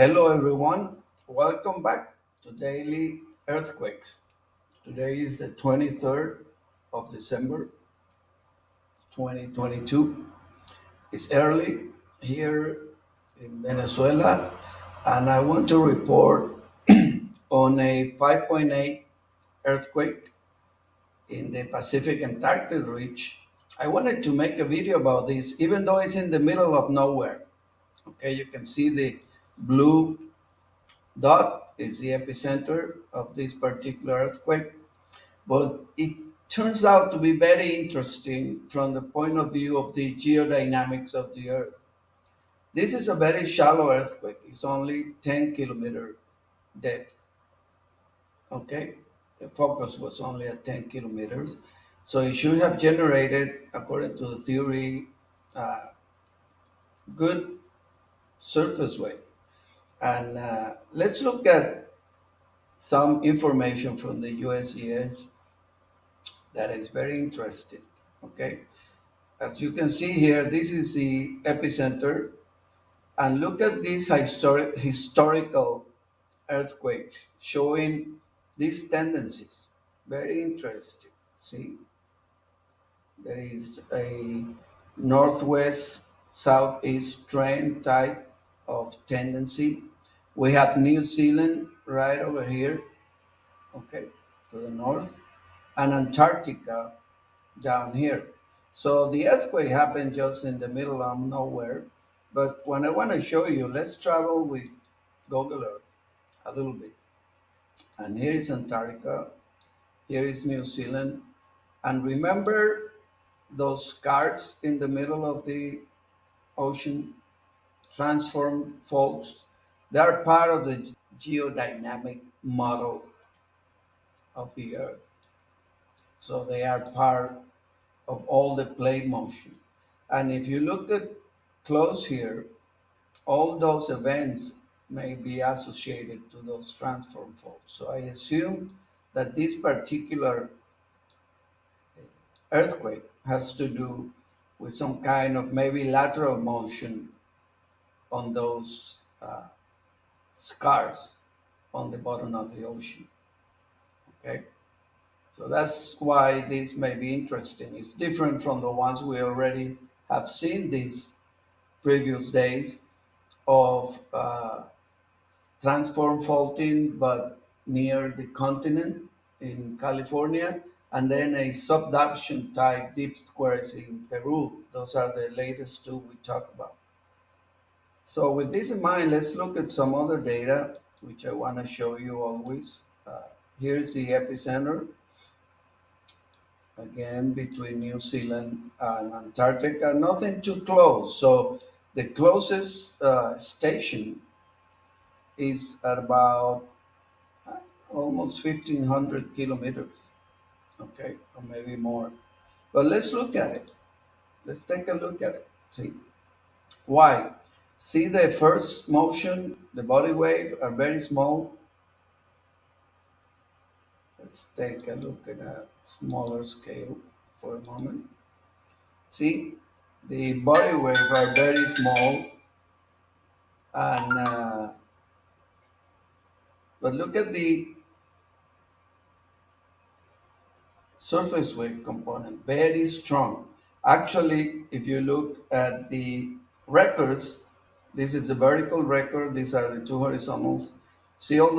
Hello, everyone. Welcome back to Daily Earthquakes. Today is the 23rd of December, 2022. It's early here in Venezuela, and I want to report on a 5.8 earthquake in the Pacific Antarctic Ridge. I wanted to make a video about this, even though it's in the middle of nowhere. Okay, you can see the blue dot is the epicenter of this particular earthquake, but it turns out to be very interesting from the point of view of the geodynamics of the Earth. This is a very shallow earthquake. It's only 10-kilometer depth. Okay, the focus was only at 10 kilometers, so it should have generated, according to the theory, uh, good surface wave. And let's look at some information from the USGS that is very interesting. Okay, as you can see here, this is the epicenter, and look at these historical earthquakes showing these tendencies. Very interesting. See, there is a northwest southeast trend type of tendency. We have New Zealand right over here, okay, to the north, and Antarctica down here. So the earthquake happened just in the middle of nowhere. But when I want to show you, let's travel with Google Earth a little bit. And here is Antarctica, here is New Zealand. And remember those cards in the middle of the ocean, transform faults? They are part of the geodynamic model of the Earth. So they are part of all the plate motion. And if you look at close here, all those events may be associated to those transform faults. So I assume that this particular earthquake has to do with some kind of maybe lateral motion on those scars on the bottom of the ocean. Okay, so that's why this may be interesting. It's different from the ones we already have seen these previous days of transform faulting, but near the continent in California, and then a subduction type deep squares in Peru. Those are the latest two we talked about. So with this in mind, let's look at some other data, which I want to show you always. Here's the epicenter, again, between New Zealand and Antarctica, nothing too close. So the closest station is at about almost 1,500 kilometers, okay, or maybe more. But let's look at it. Let's take a look at it. See why? See the first motion, the body wave are very small. Let's take a look at a smaller scale for a moment. See, the body wave are very small, and but look at the surface wave component, very strong. Actually, if you look at the records, this is the vertical record, these are the two horizontals. See all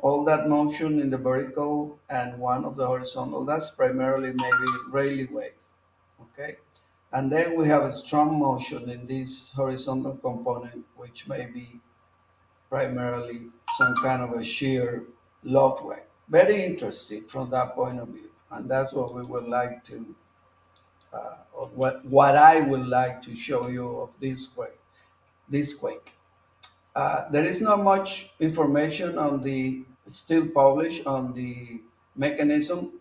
all that motion in the vertical and one of the horizontal, that's primarily maybe Rayleigh wave, okay? And then we have a strong motion in this horizontal component, which may be primarily some kind of a shear loft wave. Very interesting from that point of view, and that's what we would like to, or what I would like to show you of this quake. This quake. There is not much information on the still published on the mechanism,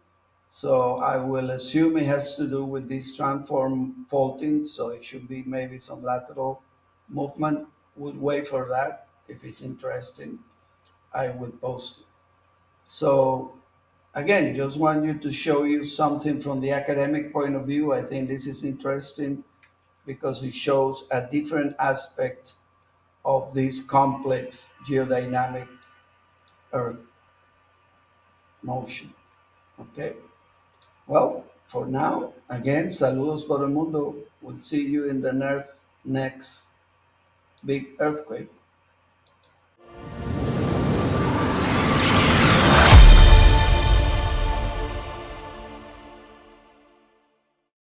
so I will assume it has to do with this transform faulting. So it should be maybe some lateral movement. Would wait for that. If it's interesting, I will post it. So again, just want you to show you something from the academic point of view. I think this is interesting because it shows a different aspects of this complex geodynamic Earth motion. Okay? Well, for now, again, saludos por el mundo. We'll see you in the next big earthquake.